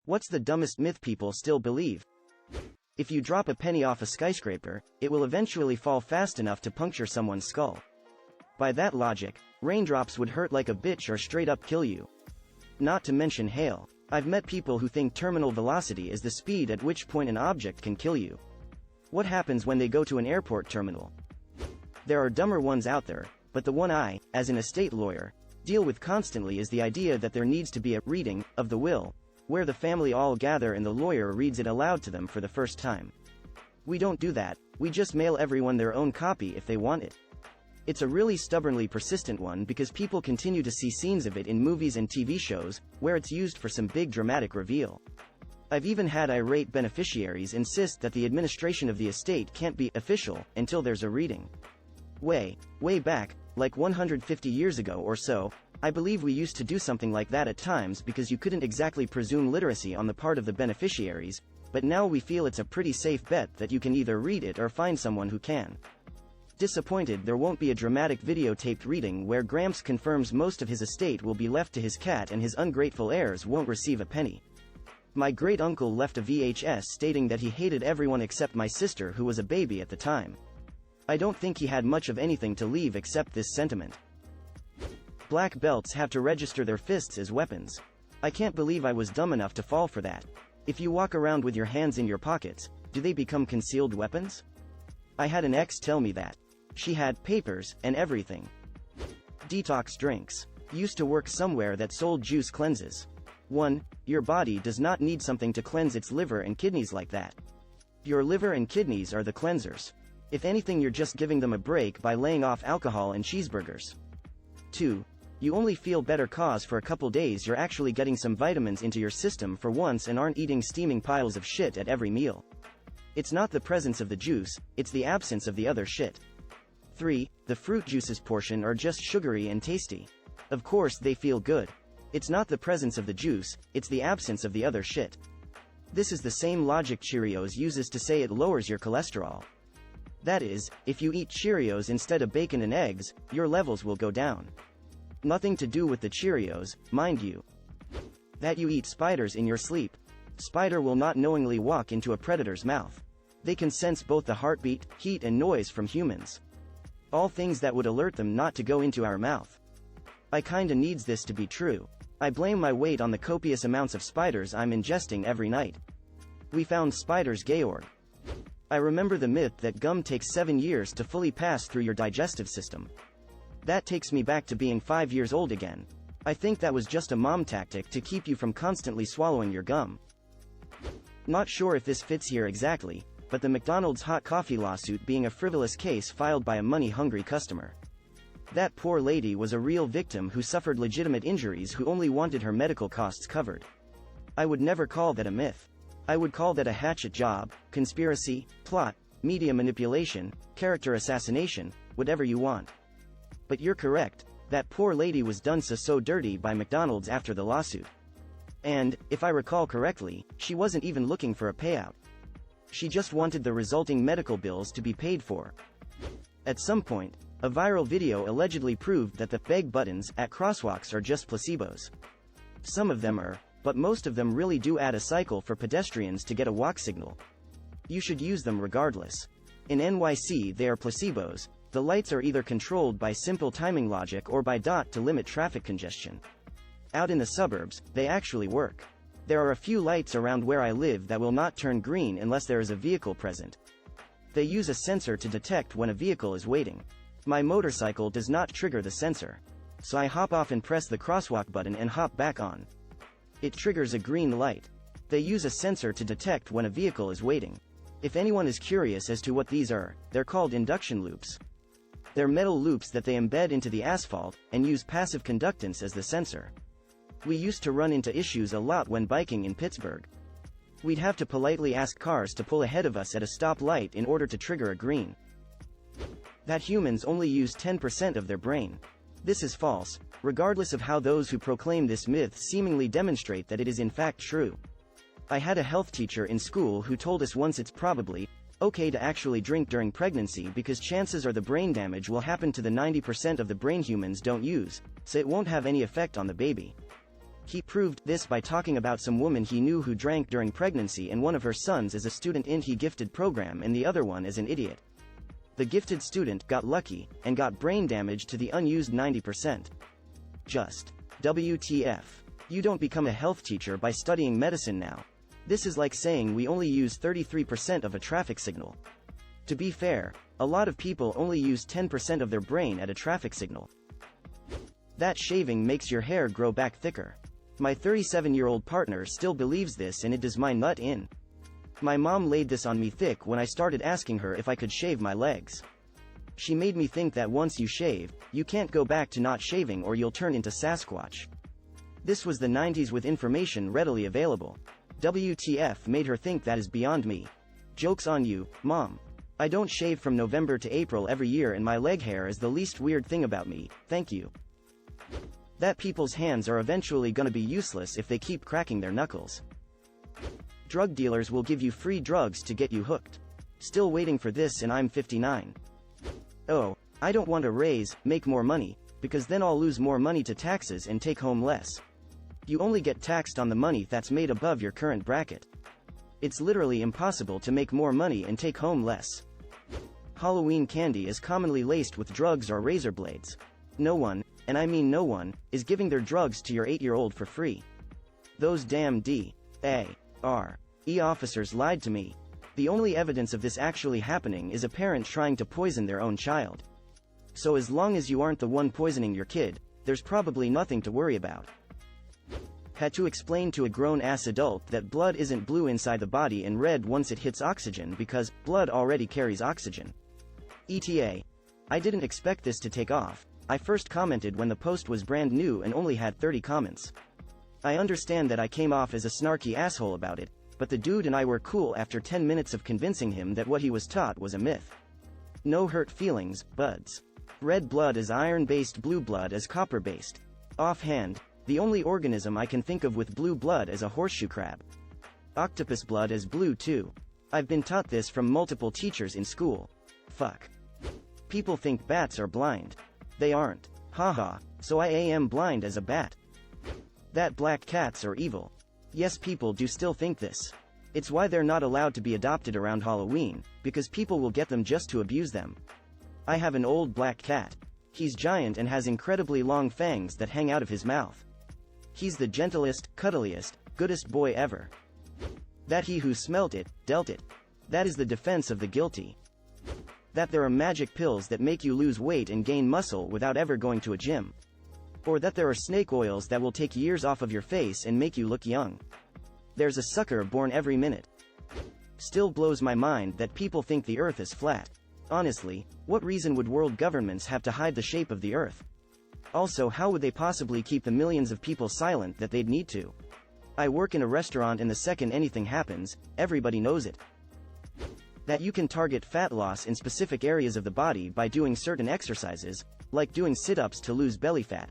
What's the dumbest myth people still believe? If you drop a penny off a skyscraper, it will eventually fall fast enough to puncture someone's skull. By that logic, raindrops would hurt like a bitch or straight up kill you. Not to mention hail. I've met people who think terminal velocity is the speed at which point an object can kill you. What happens when they go to an airport terminal? There are dumber ones out there, but the one I, as an estate lawyer, deal with constantly is the idea that there needs to be a reading of the will, where the family all gather and the lawyer reads it aloud to them for the first time. We don't do that, we just mail everyone their own copy if they want it. It's a really stubbornly persistent one because people continue to see scenes of it in movies and TV shows, where it's used for some big dramatic reveal. I've even had irate beneficiaries insist that the administration of the estate can't be official until there's a reading. Way back, like 150 years ago or so, I believe we used to do something like that at times because you couldn't exactly presume literacy on the part of the beneficiaries, but now we feel it's a pretty safe bet that you can either read it or find someone who can. Disappointed there won't be a dramatic videotaped reading where Gramps confirms most of his estate will be left to his cat and his ungrateful heirs won't receive a penny. My great-uncle left a VHS stating that he hated everyone except my sister who was a baby at the time. I don't think he had much of anything to leave except this sentiment. Black belts have to register their fists as weapons. I can't believe I was dumb enough to fall for that. If you walk around with your hands in your pockets, do they become concealed weapons? I had an ex tell me that. She had papers and everything. Detox drinks. Used to work somewhere that sold juice cleanses. 1. Your body does not need something to cleanse its liver and kidneys like that. Your liver and kidneys are the cleansers. If anything, you're just giving them a break by laying off alcohol and cheeseburgers. 2. You only feel better cause for a couple days you're actually getting some vitamins into your system for once and aren't eating steaming piles of shit at every meal. It's not the presence of the juice, it's the absence of the other shit. 3. The fruit juices portion are just sugary and tasty. Of course they feel good. It's not the presence of the juice, it's the absence of the other shit. This is the same logic Cheerios uses to say it lowers your cholesterol. That is, if you eat Cheerios instead of bacon and eggs, your levels will go down. Nothing to do with the Cheerios, mind you. That you eat spiders in your sleep. Spider will not knowingly walk into a predator's mouth. They can sense both the heartbeat, heat and noise from humans. All things that would alert them not to go into our mouth. I kinda needs this to be true. I blame my weight on the copious amounts of spiders I'm ingesting every night. We found spiders Georg. I remember the myth that gum takes 7 years to fully pass through your digestive system. That takes me back to being 5 years old again. I think that was just a mom tactic to keep you from constantly swallowing your gum. Not sure if this fits here exactly, but the McDonald's hot coffee lawsuit being a frivolous case filed by a money-hungry customer. That poor lady was a real victim who suffered legitimate injuries who only wanted her medical costs covered. I would never call that a myth. I would call that a hatchet job, conspiracy, plot, media manipulation, character assassination, whatever you want. But you're correct, that poor lady was done so dirty by McDonald's after the lawsuit. And, if I recall correctly, she wasn't even looking for a payout. She just wanted the resulting medical bills to be paid for. At some point, a viral video allegedly proved that the beg buttons at crosswalks are just placebos. Some of them are, but most of them really do add a cycle for pedestrians to get a walk signal. You should use them regardless. In NYC they are placebos. The lights are either controlled by simple timing logic or by dot to limit traffic congestion. Out in the suburbs, they actually work. There are a few lights around where I live that will not turn green unless there is a vehicle present. They use a sensor to detect when a vehicle is waiting. My motorcycle does not trigger the sensor. So I hop off and press the crosswalk button and hop back on. It triggers a green light. They use a sensor to detect when a vehicle is waiting. If anyone is curious as to what these are, they're called induction loops. They're metal loops that they embed into the asphalt, and use passive conductance as the sensor. We used to run into issues a lot when biking in Pittsburgh. We'd have to politely ask cars to pull ahead of us at a stoplight in order to trigger a green. That humans only use 10% of their brain. This is false, regardless of how those who proclaim this myth seemingly demonstrate that it is in fact true. I had a health teacher in school who told us once it's probably okay to actually drink during pregnancy because chances are the brain damage will happen to the 90% of the brain humans don't use, so it won't have any effect on the baby. He proved this by talking about some woman he knew who drank during pregnancy, and one of her sons is a student in he gifted program and the other one is an idiot. The gifted student got lucky, and got brain damage to the unused 90%. Just WTF. You don't become a health teacher by studying medicine now. This is like saying we only use 33% of a traffic signal. To be fair, a lot of people only use 10% of their brain at a traffic signal. That shaving makes your hair grow back thicker. My 37-year-old partner still believes this, and it does my nut in. My mom laid this on me thick when I started asking her if I could shave my legs. She made me think that once you shave, you can't go back to not shaving or you'll turn into Sasquatch. This was the 90s with information readily available. WTF made her think that is beyond me. Joke's on you, Mom. I don't shave from November to April every year, and my leg hair is the least weird thing about me, thank you. That people's hands are eventually gonna be useless if they keep cracking their knuckles. Drug dealers will give you free drugs to get you hooked. Still waiting for this, and I'm 59. Oh, I don't want to raise, make more money, because then I'll lose more money to taxes and take home less. You only get taxed on the money that's made above your current bracket. It's literally impossible to make more money and take home less. Halloween candy is commonly laced with drugs or razor blades. No one, and I mean no one, is giving their drugs to your 8-year-old for free. Those damn DARE officers lied to me. The only evidence of this actually happening is a parent trying to poison their own child. So as long as you aren't the one poisoning your kid, there's probably nothing to worry about. Had to explain to a grown-ass adult that blood isn't blue inside the body and red once it hits oxygen because blood already carries oxygen. ETA. I didn't expect this to take off. I first commented when the post was brand new and only had 30 comments. I understand that I came off as a snarky asshole about it, but the dude and I were cool after 10 minutes of convincing him that what he was taught was a myth. No hurt feelings, buds. Red blood is iron-based, blue blood is copper-based. Offhand, the only organism I can think of with blue blood is a horseshoe crab. Octopus blood is blue too. I've been taught this from multiple teachers in school. Fuck. People think bats are blind. They aren't. Haha, so I am blind as a bat. That black cats are evil. Yes, people do still think this. It's why they're not allowed to be adopted around Halloween, because people will get them just to abuse them. I have an old black cat. He's giant and has incredibly long fangs that hang out of his mouth. He's the gentlest, cuddliest, goodest boy ever. That he who smelt it, dealt it. That is the defense of the guilty. That there are magic pills that make you lose weight and gain muscle without ever going to a gym. Or that there are snake oils that will take years off of your face and make you look young. There's a sucker born every minute. Still blows my mind that people think the Earth is flat. Honestly, what reason would world governments have to hide the shape of the Earth? Also, how would they possibly keep the millions of people silent that they'd need to? I work in a restaurant, and the second anything happens, everybody knows it. That you can target fat loss in specific areas of the body by doing certain exercises, like doing sit-ups to lose belly fat.